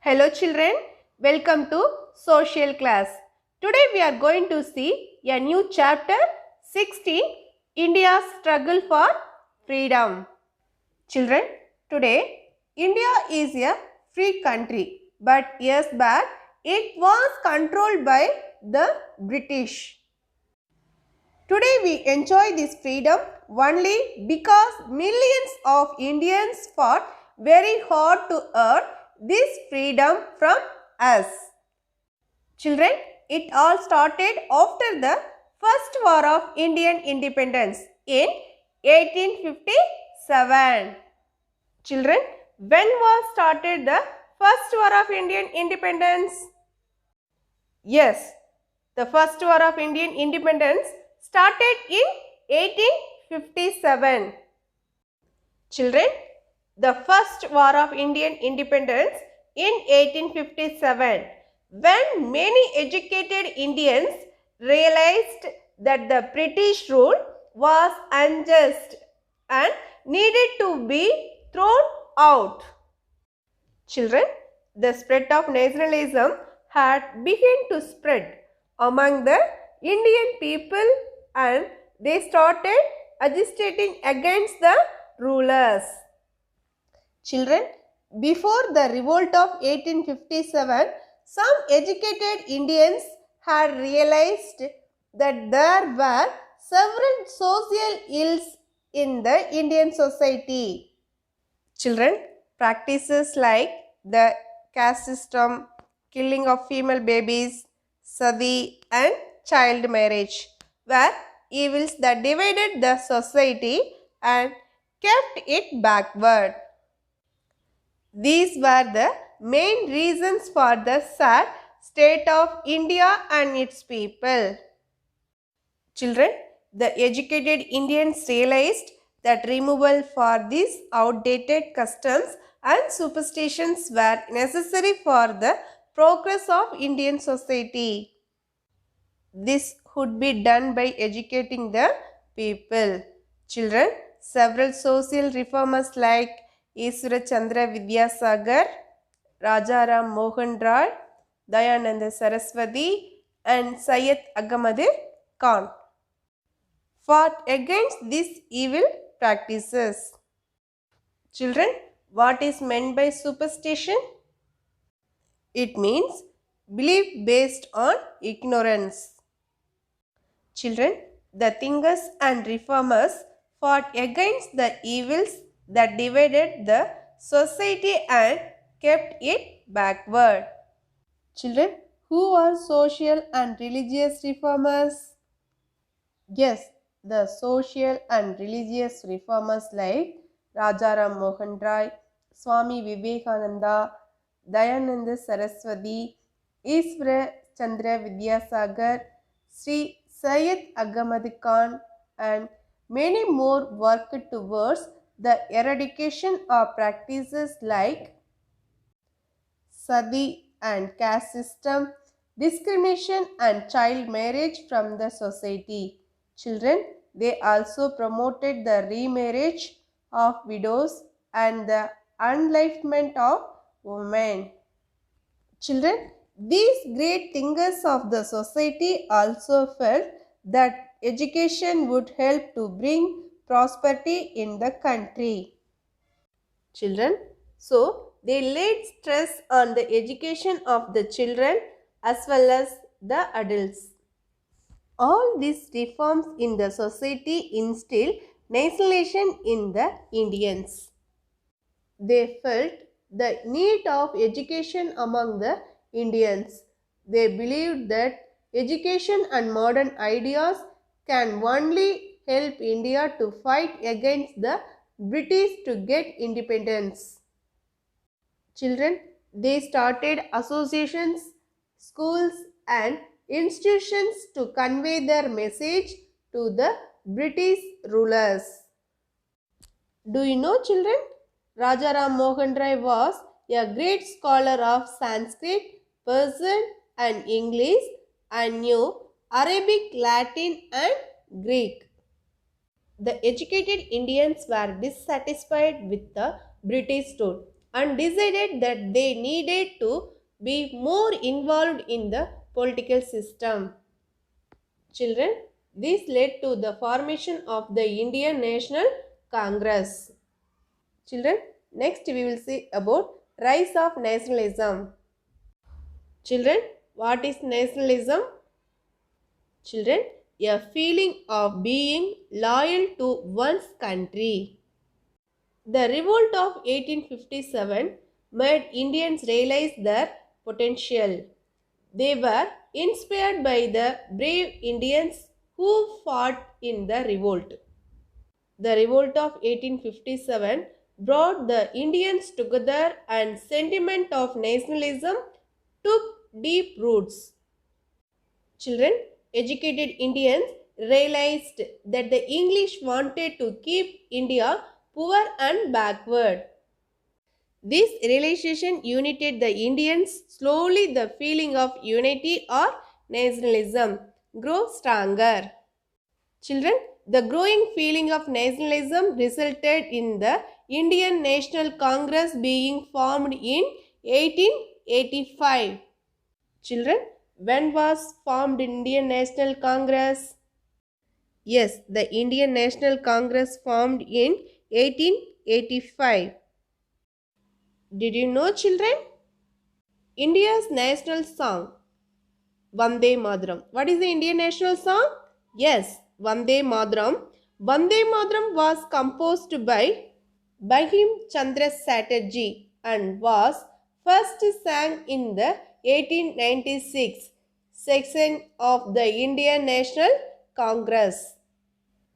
Hello children, welcome to social class. Today we are going to see a new chapter 16, India's struggle for freedom. Children, today India is a free country, but years back it was controlled by the British. Today we enjoy this freedom only because millions of Indians fought very hard to earn this freedom from us. Children, it all started after the First War of Indian Independence in 1857. Children, when was started the First War of Indian Independence? Yes, the First War of Indian Independence started in 1857. Children, the First War of Indian Independence in 1857, when many educated Indians realized that the British rule was unjust and needed to be thrown out. Children, the spread of nationalism had begun to spread among the Indian people and they started agitating against the rulers. Children, before the revolt of 1857, some educated Indians had realized that there were several social ills in the Indian society. Children, practices like the caste system, killing of female babies, sati and child marriage were evils that divided the society and kept it backward. These were the main reasons for the sad state of India and its people. Children, the educated Indians realized that removal for these outdated customs and superstitions were necessary for the progress of Indian society. This could be done by educating the people. Children, several social reformers like Ishwara Chandra Vidyasagar, Rajaram Mohan Roy, Dayananda Saraswati and Syed Ahmad Khan fought against these evil practices. Children, what is meant by superstition? It means belief based on ignorance. Children, the thinkers and reformers fought against the evils that divided the society and kept it backward. Children, who are social and religious reformers? Yes, the social and religious reformers like Rajaram Mohan Roy, Swami Vivekananda, Dayananda Saraswati, Ishwara Chandra Vidyasagar, Sri Syed Ahmad Khan and many more worked towards the eradication of practices like sati and caste system, discrimination and child marriage from the society. Children, they also promoted the remarriage of widows and the unlifement of women. Children, these great thinkers of the society also felt that education would help to bring prosperity in the country. Children, so they laid stress on the education of the children as well as the adults. All these reforms in the society instilled nationalism in the Indians. They felt the need of education among the Indians. They believed that education and modern ideas can only help India to fight against the British to get independence. Children, they started associations, schools and institutions to convey their message to the British rulers. Do you know, children? Rajaram Mohan Roy was a great scholar of Sanskrit, Persian and English and knew Arabic, Latin and Greek. The educated Indians were dissatisfied with the British rule. and decided that they needed to be more involved in the political system. Children, this led to the formation of the Indian National Congress. Children, next we will see about rise of nationalism. Children, what is nationalism? Children, a feeling of being loyal to one's country. The revolt of 1857 made Indians realize their potential. They were inspired by the brave Indians who fought in the revolt. The revolt of 1857 brought the Indians together and sentiment of nationalism took deep roots. Children, educated Indians realized that the English wanted to keep India poor and backward. This realization united the Indians. Slowly the feeling of unity or nationalism grew stronger. Children, the growing feeling of nationalism resulted in the Indian National Congress being formed in 1885. Children, when was formed Indian National Congress? Yes, the Indian National Congress formed in 1885. Did you know, children? India's national song, Vande Mataram. What is the Indian national song? Yes, Vande Mataram. Vande Mataram was composed by Bankim Chandra Chatterjee and was first sang in the 1896 section of the Indian National Congress.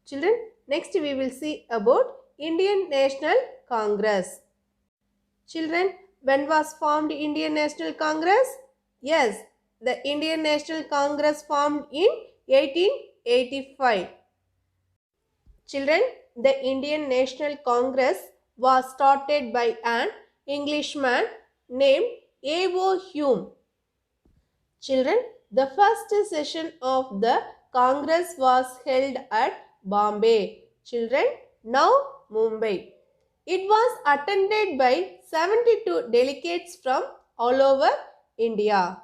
Children, next we will see about Indian National Congress. Children, when was formed Indian National Congress? Yes, the Indian National Congress formed in 1885. Children, the Indian National Congress was started by an Englishman named A.O. Hume. Children, the first session of the Congress was held at Bombay. Children, now Mumbai. It was attended by 72 delegates from all over India.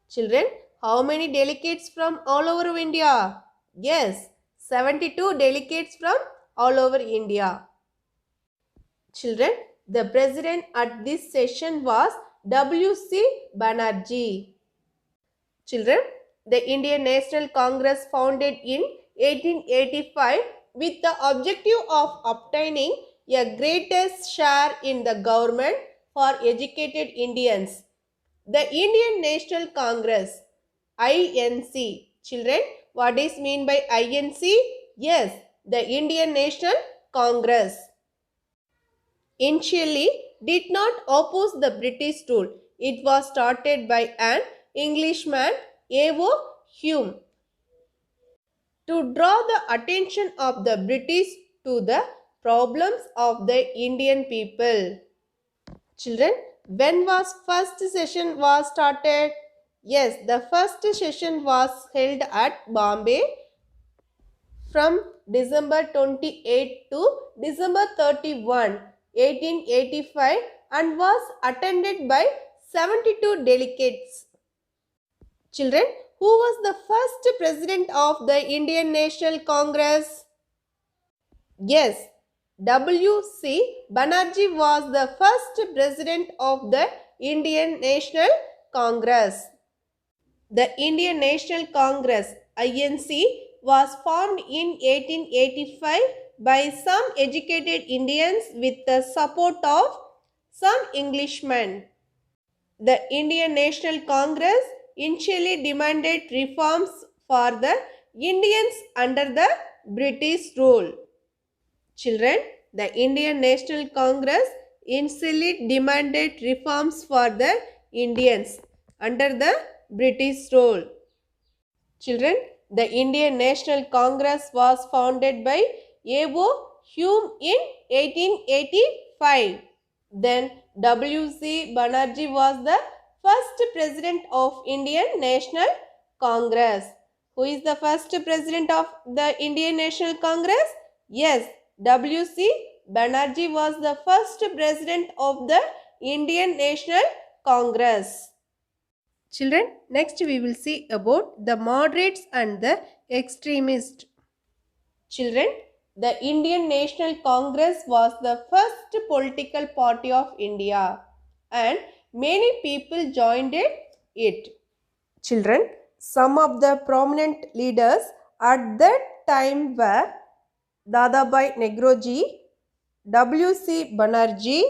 Children, how many delegates from all over India? Yes, 72 delegates from all over India. Children, the president at this session was W.C. Banerjee. Children, the Indian National Congress founded in 1885 with the objective of obtaining a greatest share in the government for educated Indians. The Indian National Congress, INC. Children, what is mean by INC? Yes, the Indian National Congress. Initially did not oppose the British rule. It was started by an Englishman, A.O. Hume, to draw the attention of the British to the problems of the Indian people. Children, when was first session was started? Yes, the first session was held at Bombay from December 28 to December 31, 1885 and was attended by 72 delegates. Children, who was the first president of the Indian National Congress? Yes, W.C. Banerjee was the first president of the Indian National Congress. The Indian National Congress, INC, was formed in 1885 by some educated Indians with the support of some Englishmen. The Indian National Congress initially demanded reforms for the Indians under the British rule. Children, the Indian National Congress initially demanded reforms for the Indians under the British rule. Children, the Indian National Congress was founded by A.O. Hume in 1885. Then W.C. Banerjee was the first president of Indian National Congress. Who is the first president of the Indian National Congress? Yes, W.C. Banerjee was the first president of the Indian National Congress. Children, next we will see about the moderates and the extremists. Children, the Indian National Congress was the first political party of India and many people joined it. Children, some of the prominent leaders at that time were Dadabhai Naoroji, W.C. Banerjee,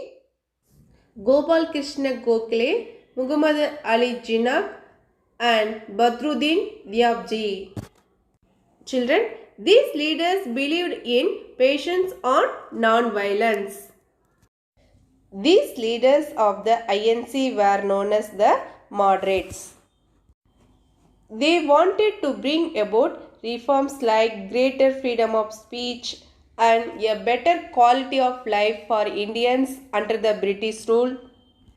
Gopal Krishna Gokhale, Muhammad Ali Jinnah, and Badruddin Dyabji. Children, these leaders believed in patience and non-violence. These leaders of the INC were known as the moderates. They wanted to bring about reforms like greater freedom of speech and a better quality of life for Indians under the British rule.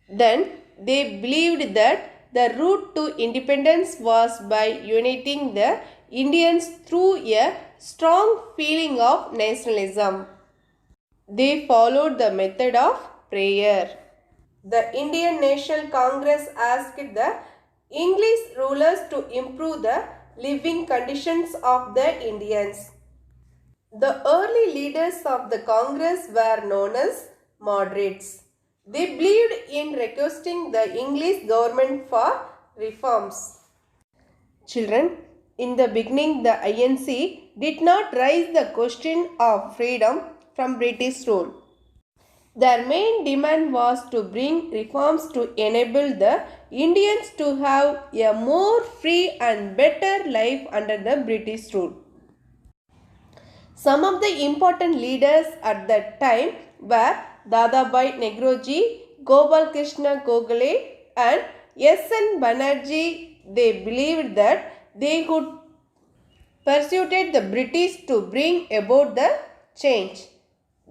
Then they believed that the route to independence was by uniting the Indians through a strong feeling of nationalism. They followed the method of prayer. The Indian National Congress asked the English rulers to improve the living conditions of the Indians. The early leaders of the Congress were known as moderates. They believed in requesting the English government for reforms. Children, in the beginning the INC did not raise the question of freedom from British rule. Their main demand was to bring reforms to enable the Indians to have a more free and better life under the British rule. Some of the important leaders at that time were Dadabhai Naoroji, Gopal Krishna Gokhale and S.N. Banerjee. They believed that they could persuade the British to bring about the change.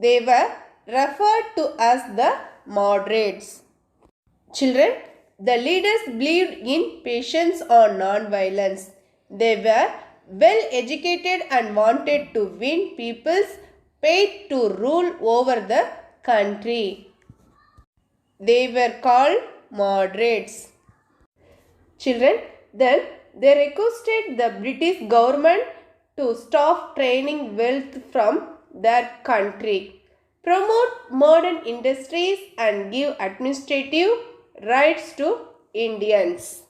They were referred to as the moderates. Children, the leaders believed in patience or non-violence. They were well educated and wanted to win people's faith to rule over the country. They were called moderates. Children, then they requested the British government to stop training wealth from their country, promote modern industries and give administrative rights to Indians.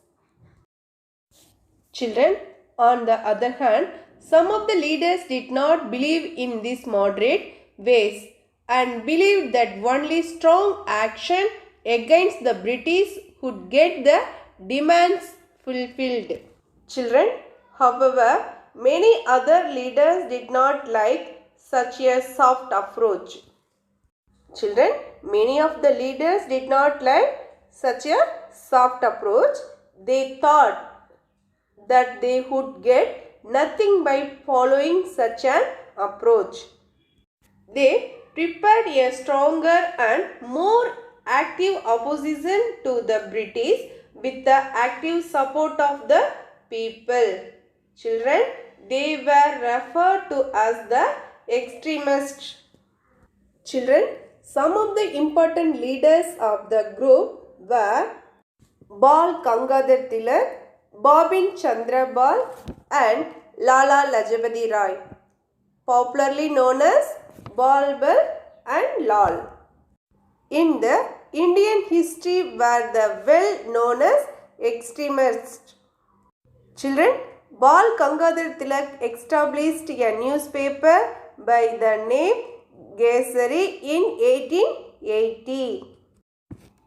Children, on the other hand, some of the leaders did not believe in these moderate ways and believed that only strong action against the British would get the demands fulfilled. Children, however, many other leaders did not like such a soft approach. Children, many of the leaders did not like such a soft approach. They thought that they would get nothing by following such an approach. They prepared a stronger and more active opposition to the British with the active support of the people. Children, they were referred to as the extremists. Children, some of the important leaders of the group were Bal Gangadhar Tilak, Babin Chandra Pal and Lala Lajpati Rai, popularly known as Bal and Lal. In the Indian history were the well known as extremists. Children, Bal Gangadhar Tilak established a newspaper by the name Kesari in 1880.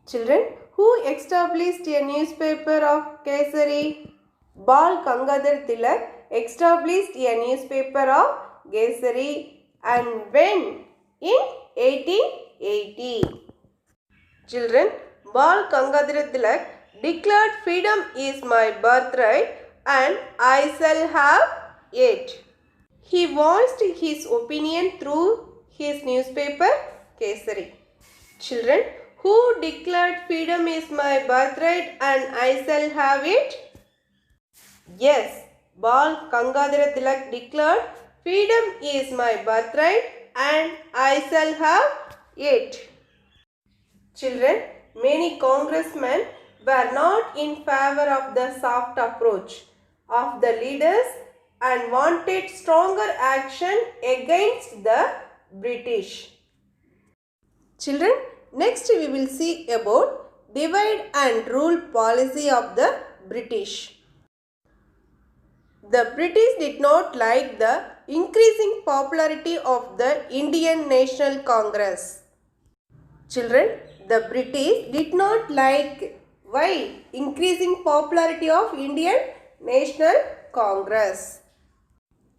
Children, who established a newspaper of Kesari? Bal Gangadhar Tilak established a newspaper of Kesari and when? In 1880. Children, Bal Gangadhar Tilak declared freedom is my birthright and I shall have it. He voiced his opinion through his newspaper Kesari. Children, who declared freedom is my birthright and I shall have it? Yes, Bal Gangadhar Tilak declared freedom is my birthright and I shall have 8. Children, many congressmen were not in favor of the soft approach of the leaders and wanted stronger action against the British. Children, next we will see about divide and rule policy of the British. The British did not like the increasing popularity of the Indian National Congress. Children, the British did not like why increasing popularity of Indian National Congress.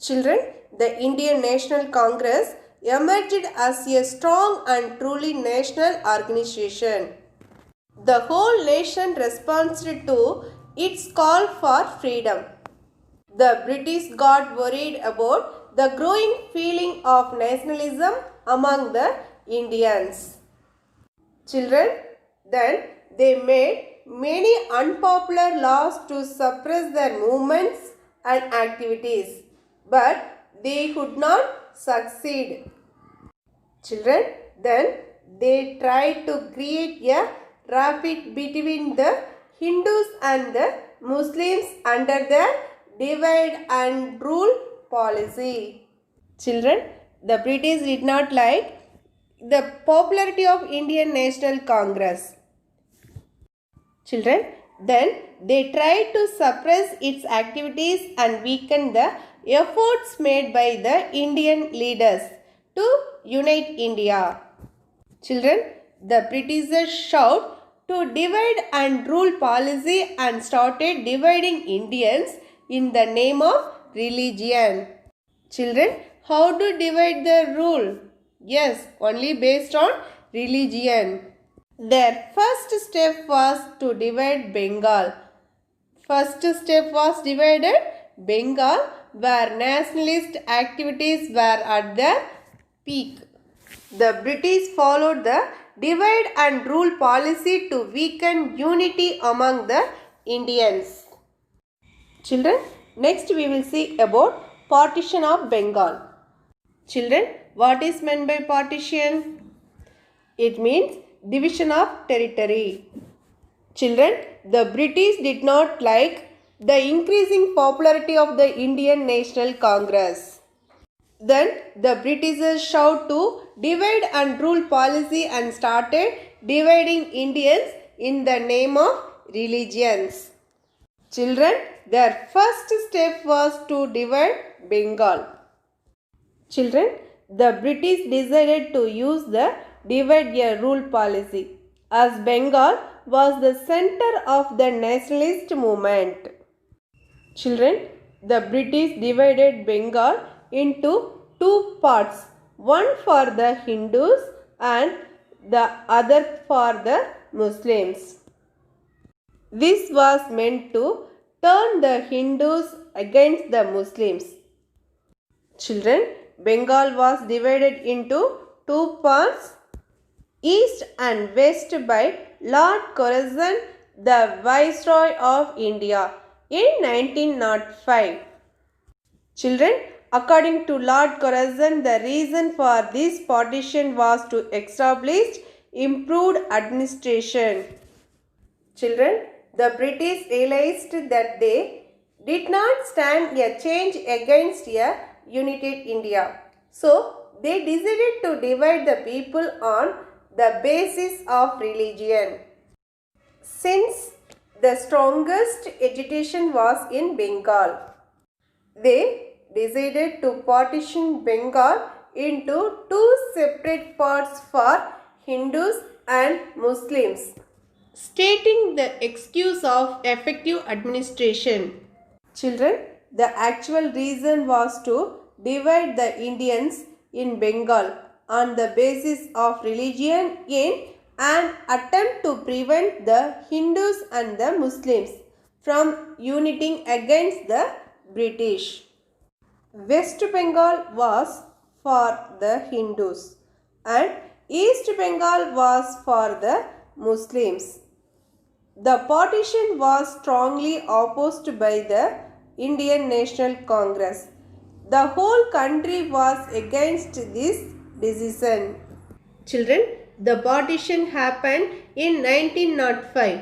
Children, the Indian National Congress emerged as a strong and truly national organization. The whole nation responded to its call for freedom. The British got worried about the growing feeling of nationalism among the Indians. Children, then they made many unpopular laws to suppress their movements and activities, but they could not succeed. Children, then they tried to create a racket between the Hindus and the Muslims under the divide and rule policy. Children, the British did not like the popularity of Indian National Congress. Children, then they tried to suppress its activities and weaken the efforts made by the Indian leaders to unite India. Children, the Britishers shout to divide and rule policy and started dividing Indians in the name of religion. Children, how to divide the rule? Yes, only based on religion. Their first step was to divide Bengal. First step was divided Bengal, where nationalist activities were at their peak. The British followed the divide and rule policy to weaken unity among the Indians. Children, next we will see about partition of Bengal. Children, what is meant by partition? It means division of territory. Children, the British did not like the increasing popularity of the Indian National Congress. Then the Britishers shout to divide and rule policy and started dividing Indians in the name of religions. Children, their first step was to divide Bengal. Children, the British decided to use the divide and rule policy as Bengal was the center of the nationalist movement. Children, the British divided Bengal into two parts, one for the Hindus and the other for the Muslims. This was meant to turn the Hindus against the Muslims. Children, Bengal was divided into two parts, east and west by Lord Curzon, the Viceroy of India in 1905. Children, according to Lord Curzon, the reason for this partition was to establish improved administration. Children, the British realized that they did not stand a change against a united India. So, they decided to divide the people on the basis of religion. Since the strongest agitation was in Bengal, they decided to partition Bengal into two separate parts for Hindus and Muslims, stating the excuse of effective administration. Children, the actual reason was to divide the Indians in Bengal on the basis of religion in an attempt to prevent the Hindus and the Muslims from uniting against the British. West Bengal was for the Hindus and East Bengal was for the Muslims. The partition was strongly opposed by the Indian National Congress. The whole country was against this decision. Children, the partition happened in 1905.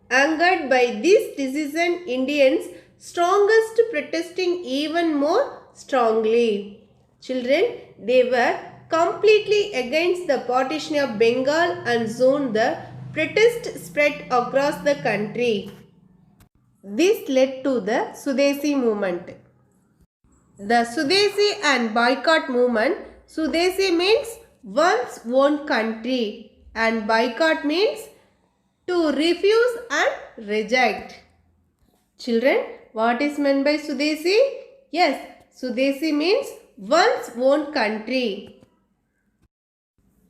Angered by this decision, Indians strongest protesting even more strongly. Children, they were completely against the partition of Bengal and soon the protest spread across the country. This led to the Sudesi movement. The Sudesi and boycott movement. Sudesi means one's own country and boycott means to refuse and reject. Children, what is meant by Sudesi? Yes, Sudesi means one's own country.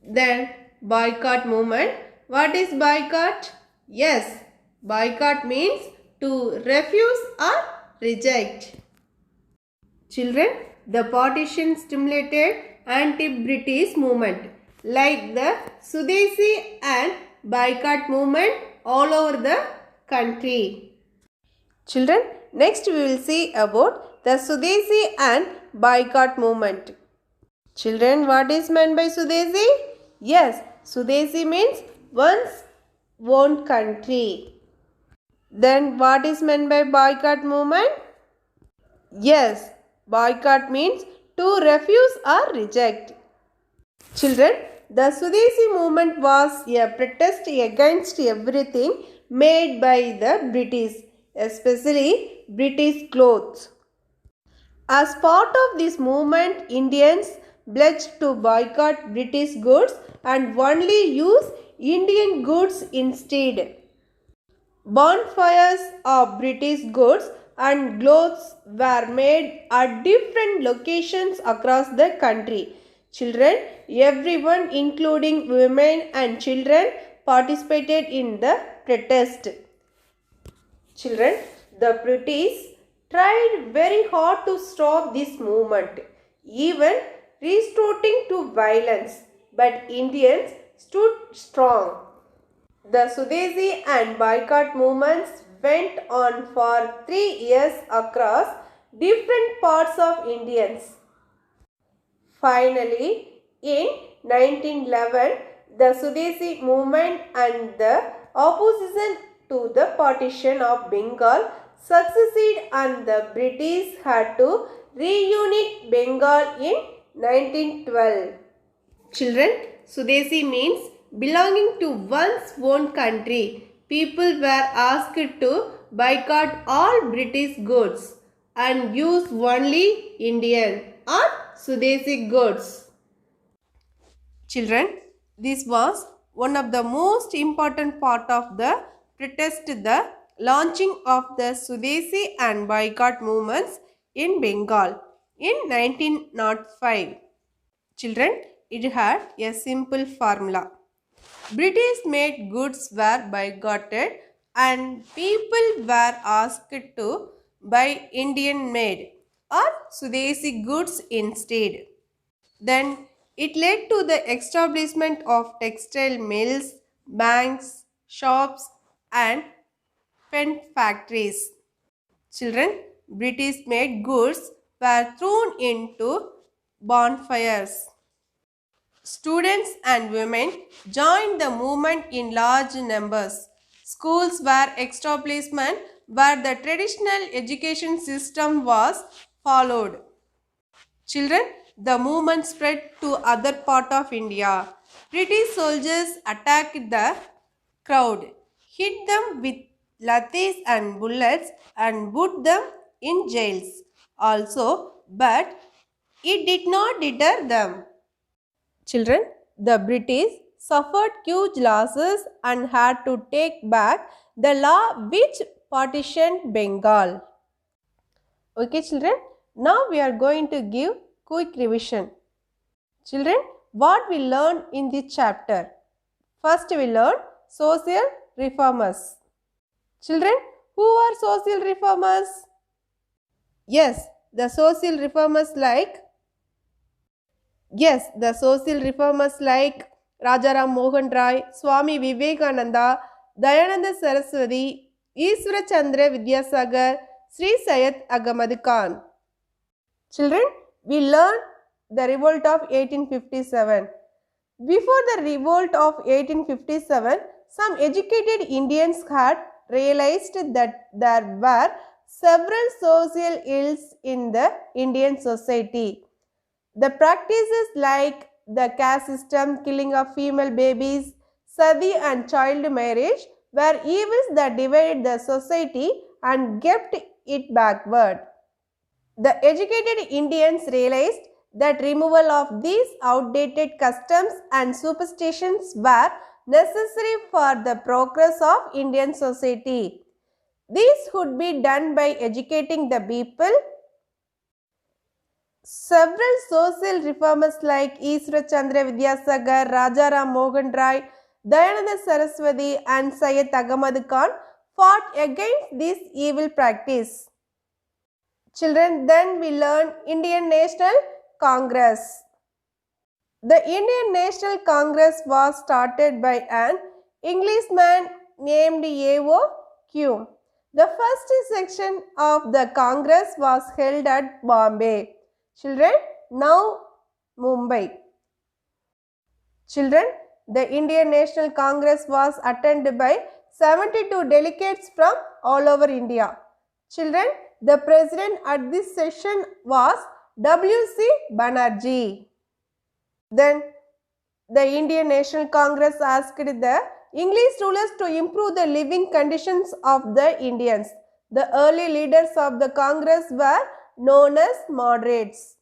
Then boycott movement. What is boycott? Yes, boycott means to refuse or reject. Children, the partition stimulated anti-British movement like the Sudesi and boycott movement all over the country. Children, next we will see about the Sudesi and boycott movement. Children, what is meant by Sudesi? Yes, Sudesi means one's own country. Then what is meant by boycott movement? Yes, boycott means to refuse or reject. Children, the Sudesi movement was a protest against everything made by the British, especially British clothes. As part of this movement, Indians pledged to boycott British goods and only use Indian goods instead. Bonfires of British goods and clothes were made at different locations across the country. Children, everyone including women and children participated in the protest. Children, the British tried very hard to stop this movement, even resorting to violence, but Indians stood strong. The Sudesi and boycott movements went on for 3 years across different parts of Indians. Finally, in 1911, the Sudesi movement and the opposition to the partition of Bengal succeeded and the British had to reunite Bengal in 1912. Children, Sudesi means belonging to one's own country. People were asked to boycott all British goods and use only Indian or Sudesi goods. Children, this was one of the most important part of the protest, the launching of the Sudesi and boycott movements in Bengal in 1905. Children, it had a simple formula. British made goods were boycotted and people were asked to buy Indian made or Sudesi goods instead. Then it led to the establishment of textile mills, banks, shops and pen factories. Children, British made goods were thrown into bonfires. Students and women joined the movement in large numbers. Schools were established where the traditional education system was followed. Children, the movement spread to other part of India. British soldiers attacked the crowd, hit them with lathis and bullets and put them in jails also, but it did not deter them. Children, the British suffered huge losses and had to take back the law which partitioned Bengal. Okay children, now we are going to give quick revision. Children, what we learned in this chapter? First we learned social reformers. Children, who are social reformers? Yes, the social reformers like Rajaram Mohan Rai, Swami Vivekananda, Dayananda Saraswati, Ishwara Chandra Vidyasagar, Sri Syed Ahmad Khan. Children, we learn the revolt of 1857. Before the revolt of 1857, some educated Indians had realized that there were several social ills in the Indian society. The practices like the caste system, killing of female babies, sati and child marriage were evils that divided the society and kept it backward. The educated Indians realized that removal of these outdated customs and superstitions were necessary for the progress of Indian society. This could be done by educating the people. Several social reformers like Ishwar Chandra Vidyasagar, Rajaram Mohan Rai, Dayananda Saraswati and Syed Ahmad Khan fought against this evil practice. Children, then we learn Indian National Congress. The Indian National Congress was started by an Englishman named A.O. Hume. The first section of the Congress was held at Bombay. Children, now Mumbai. Children, the Indian National Congress was attended by 72 delegates from all over India. Children, the president at this session was W.C. Banerjee. Then the Indian National Congress asked the English rulers to improve the living conditions of the Indians. The early leaders of the Congress were known as moderates.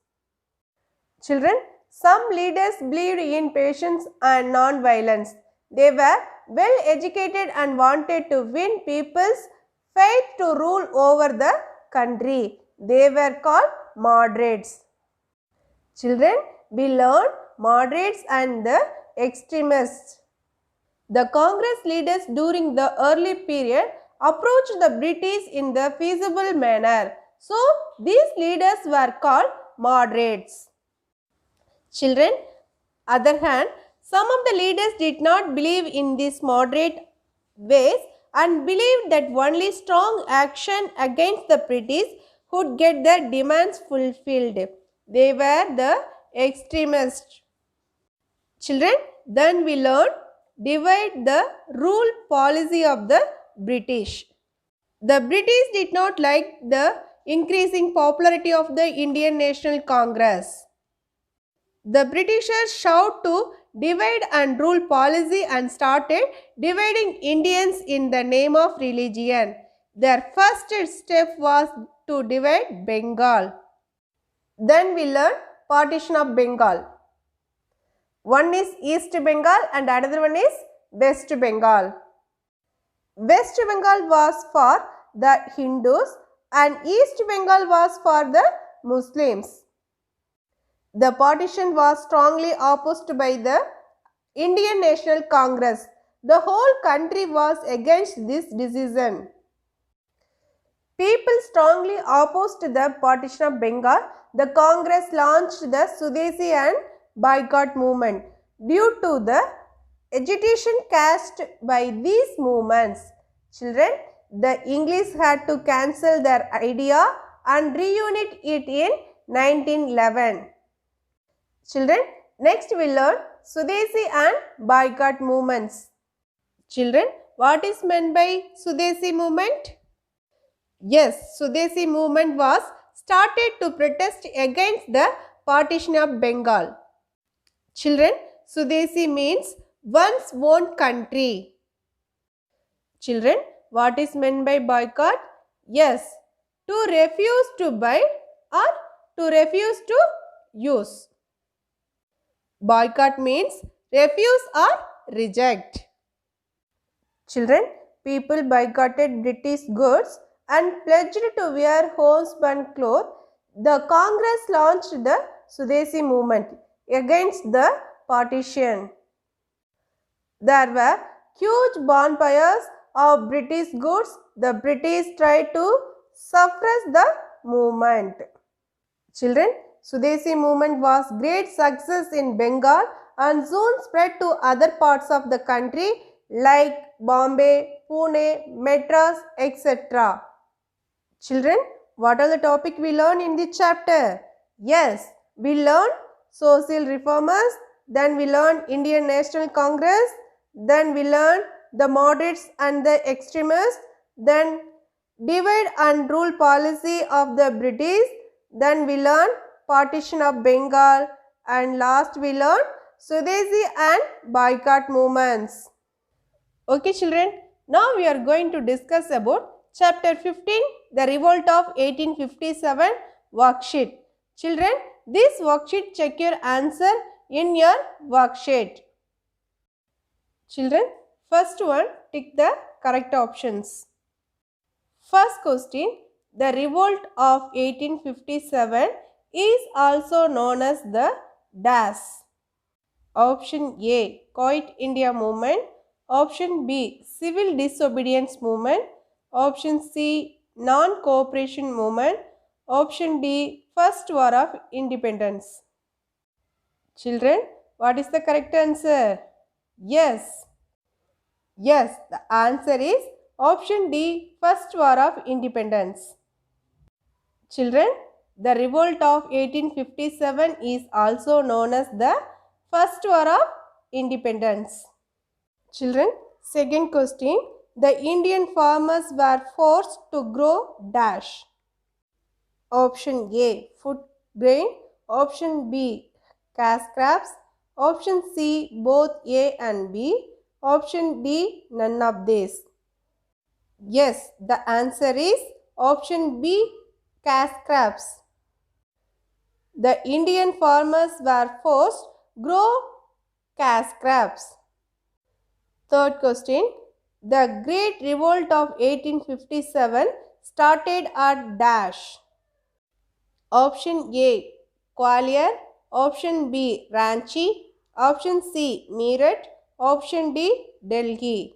Children, some leaders believed in patience and non-violence. They were well educated and wanted to win people's faith to rule over the country. They were called moderates. Children, we learned moderates and the extremists. The Congress leaders during the early period approached the British in the feasible manner. So, these leaders were called moderates. Children, other hand, some of the leaders did not believe in these moderate ways and believed that only strong action against the British would get their demands fulfilled. They were the extremists. Children, then we learn divide the rule policy of the British. The British did not like the increasing popularity of the Indian National Congress. The Britishers sought to divide and rule policy and started dividing Indians in the name of religion. Their first step was to divide Bengal. Then we learn partition of Bengal. One is East Bengal and another one is West Bengal. West Bengal was for the Hindus and East Bengal was for the Muslims. The partition was strongly opposed by the Indian National Congress. The whole country was against this decision. People strongly opposed the partition of Bengal. The Congress launched the Swadeshi and boycott movement. Due to the agitation cast by these movements, children, the English had to cancel their idea and reunite it in 1911. Children, next we learn Swadeshi and boycott movements. Children, what is meant by Swadeshi movement? Yes, Swadeshi movement was started to protest against the partition of Bengal. Children, Swadeshi means one's own country. Children, what is meant by boycott? Yes, to refuse to buy or to refuse to use. Boycott means refuse or reject. Children, people boycotted British goods and pledged to wear homespun clothes. The Congress launched the Swadeshi movement against the partition. There were huge bonfires of British goods. The British tried to suppress the movement. Children, Swadeshi movement was great success in Bengal and soon spread to other parts of the country like Bombay, Pune, Madras, etc. Children, what are the topic we learned in this chapter? Yes, we learned social reformers, then we learn Indian National Congress, then we learn the moderates and the extremists, then divide and rule policy of the British, then we learn partition of Bengal, and last we learn Swadeshi and boycott movements. Okay children, now we are going to discuss about chapter 15, the revolt of 1857 worksheet. Children, this worksheet check your answer in your worksheet. Children, first one, tick the correct options. First question, the revolt of 1857 is also known as the dash. Option A, Quiet India movement. Option B, Civil Disobedience movement. Option C, Non-Cooperation movement. Option D, First War of Independence. Children, what is the correct answer? Yes. Yes, the answer is option D, First War of Independence. Children, the revolt of 1857 is also known as the First War of Independence. Children, second question, the Indian farmers were forced to grow dash. Option A, food grain. Option B, cash crops. Option C, both A and B. Option D, none of these. Yes, the answer is option B, cash crops. The Indian farmers were forced to grow cash crops. Third question, the Great Revolt of 1857 started at dash. Option A, Gwalior. Option B, Ranchi. Option C, Meerut. Option D, Delhi.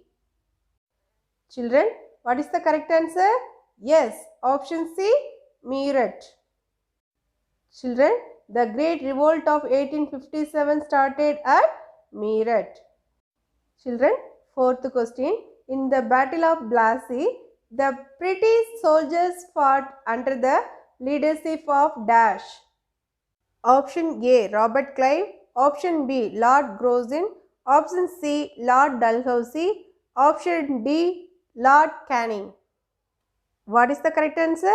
Children, what is the correct answer? Yes, option C, Meerut. Children, the Great Revolt of 1857 started at Meerut. Children, fourth question. In the Battle of Plassey, the British soldiers fought under the leadership of dash. Option A, Robert Clive. Option B, Lord Curzon. Option C, Lord Dalhousie. Option D, Lord Canning. What is the correct answer?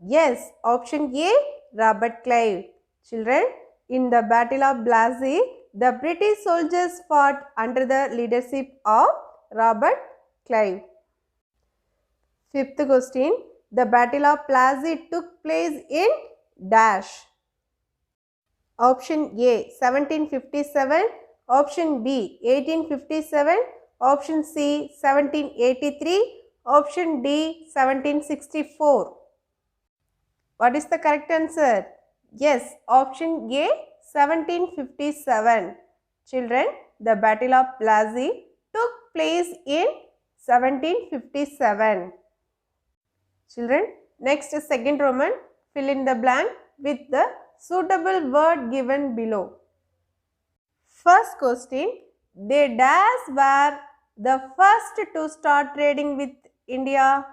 Yes, option A, Robert Clive. Children, in the Battle of Plassey, the British soldiers fought under the leadership of Robert Clive. Fifth question, the Battle of Plassey took place in dash. Option A, 1757. Option B, 1857. Option C, 1783. Option D, 1764. What is the correct answer? Yes, option A, 1757. Children, the Battle of Plassey took place in 1757. Children, next second Roman, fill in the blank with the suitable word given below. First question, they dash were the first to start trading with India.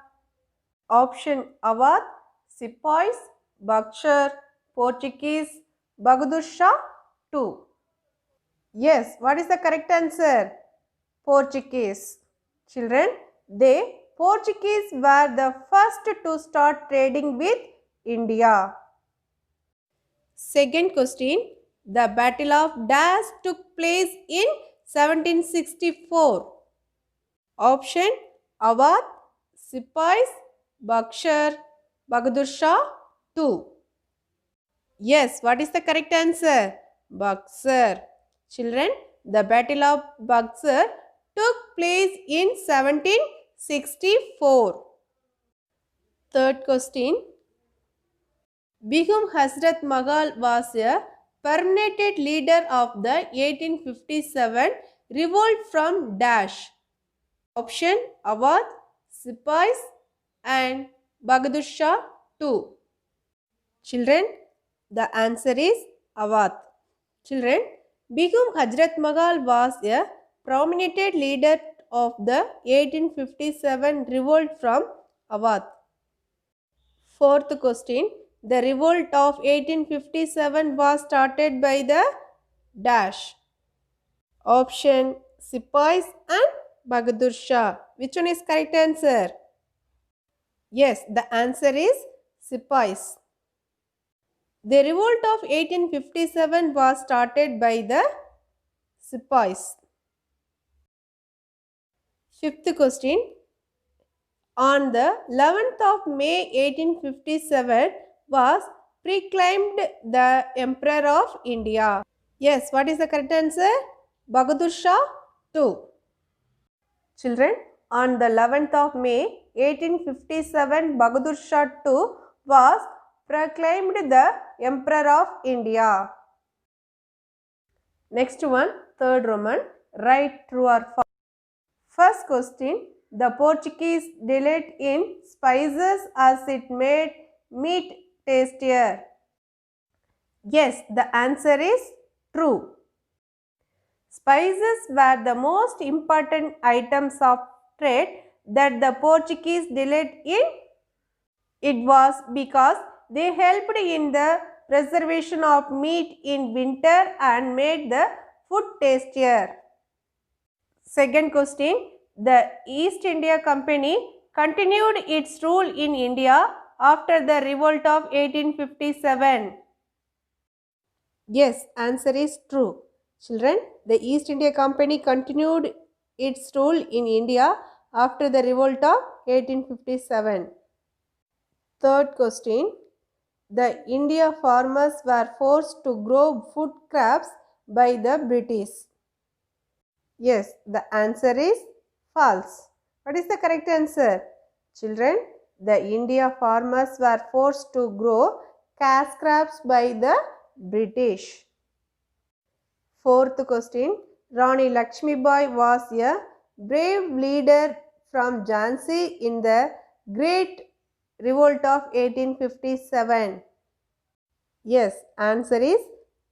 Option Awadh, Sepoys, Buckshire, Portuguese, Bahadur Shah II. Yes, what is the correct answer? Portuguese. Children, they Portuguese were the first to start trading with India. Second question, the Battle of Dash took place in 1764. Option Awadh, Sepoys, Buckshire, Bahadur Shah II. Yes, what is the correct answer? Buxar. Children, the Battle of Buxar took place in 1764. Third question. Begum Hazrat Mahal was a permanent leader of the 1857 revolt from dash. Option Awadh, Sepoys and Bahadur Shah II. Children, the answer is Awadh. Children, Begum Hazrat Mahal was a prominent leader of the 1857 revolt from Awadh. Fourth question, The revolt of 1857 was started by the dash. Option Sipais and Bahadur Shah. Which one is correct answer? Yes, the answer is Sipais. The revolt of 1857 was started by the Sipais. Fifth question. On the 11th of May 1857 was proclaimed the Emperor of India. Yes, what is the correct answer? Bahadur Shah II. Children, on the 11th of May 1857, Bahadur Shah II was proclaimed the Emperor of India. Next one, third Roman. Right, true or false? First question. The Portuguese delight in spices as it made meat tastier. Yes, the answer is true. Spices were the most important items of trade that the Portuguese delight in. It was because they helped in the preservation of meat in winter and made the food tastier. Second question. The East India Company continued its rule in India after the revolt of 1857. Yes, answer is true. Children, the East India Company continued its rule in India after the revolt of 1857. Third question. The India farmers were forced to grow food crops by the British. Yes, the answer is false. What is the correct answer? Children, the India farmers were forced to grow cash crops by the British. Fourth question. Rani Lakshmibai was a brave leader from Jhansi in the Great Revolt of 1857. Yes, answer is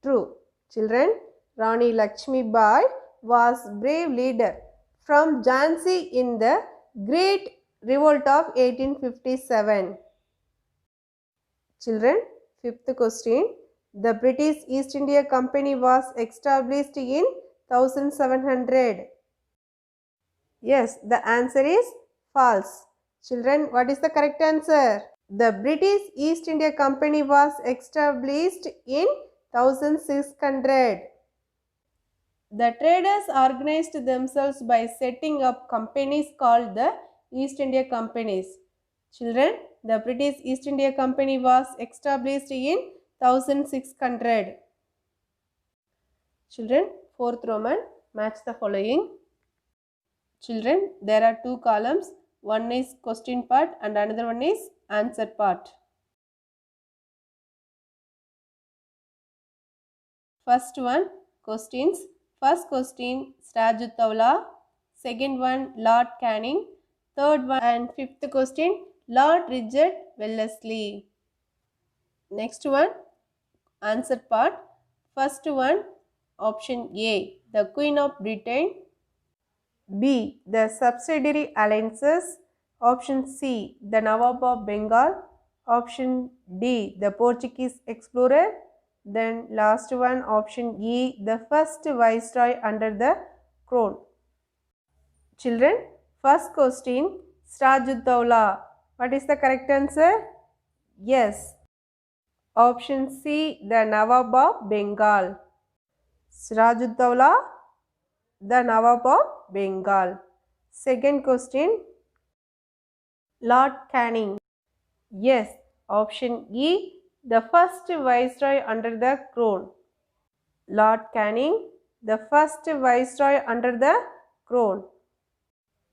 true. Children, Rani Lakshmibai was brave leader from Jhansi in the Great Revolt of 1857. Children, fifth question. The British East India Company was established in 1700. Yes, the answer is false. Children, what is the correct answer? The British East India Company was established in 1600. The traders organized themselves by setting up companies called the East India Companies. Children, the British East India Company was established in 1600. Children, fourth Roman, match the following. Children, there are two columns. One is question part and another one is answer part. First one, questions. First question, Sirajuddaulah. Second one, Lord Canning. Third one and fifth question, Lord Richard Wellesley. Next one, answer part. First one, option A, the Queen of Britain. B, the subsidiary alliances. Option C, the Nawab of Bengal. Option D, the Portuguese explorer. Then last one, option E, the first viceroy under the crown. Children, first question, Sirajuddaulah. What is the correct answer? Yes. Option C, the Nawab of Bengal. Sirajuddaulah, the Nawab of Bengal. Second question, Lord Canning. Yes. Option E, the first viceroy under the crown. Lord Canning, the first viceroy under the crown.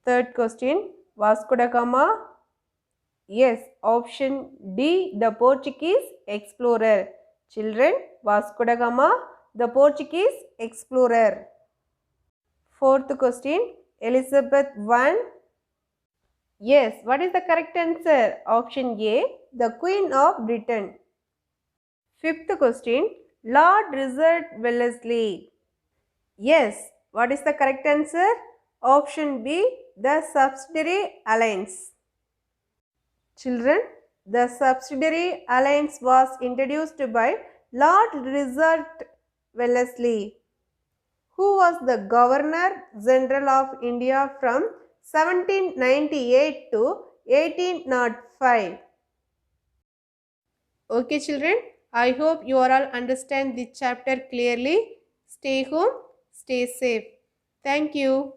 Third question, Vasco da Gama. Yes. Option D, the Portuguese explorer. Children, Vasco da Gama, the Portuguese explorer. Fourth question, Elizabeth I. Yes, what is the correct answer? Option A, the Queen of Britain. Fifth question, Lord Richard Wellesley. Yes, what is the correct answer? Option B, the subsidiary alliance. Children, The subsidiary alliance was introduced by Lord Rizal Wellesley, who was the Governor General of India from 1798 to 1805. Okay, children, I hope you all understand this chapter clearly. Stay home, stay safe. Thank you.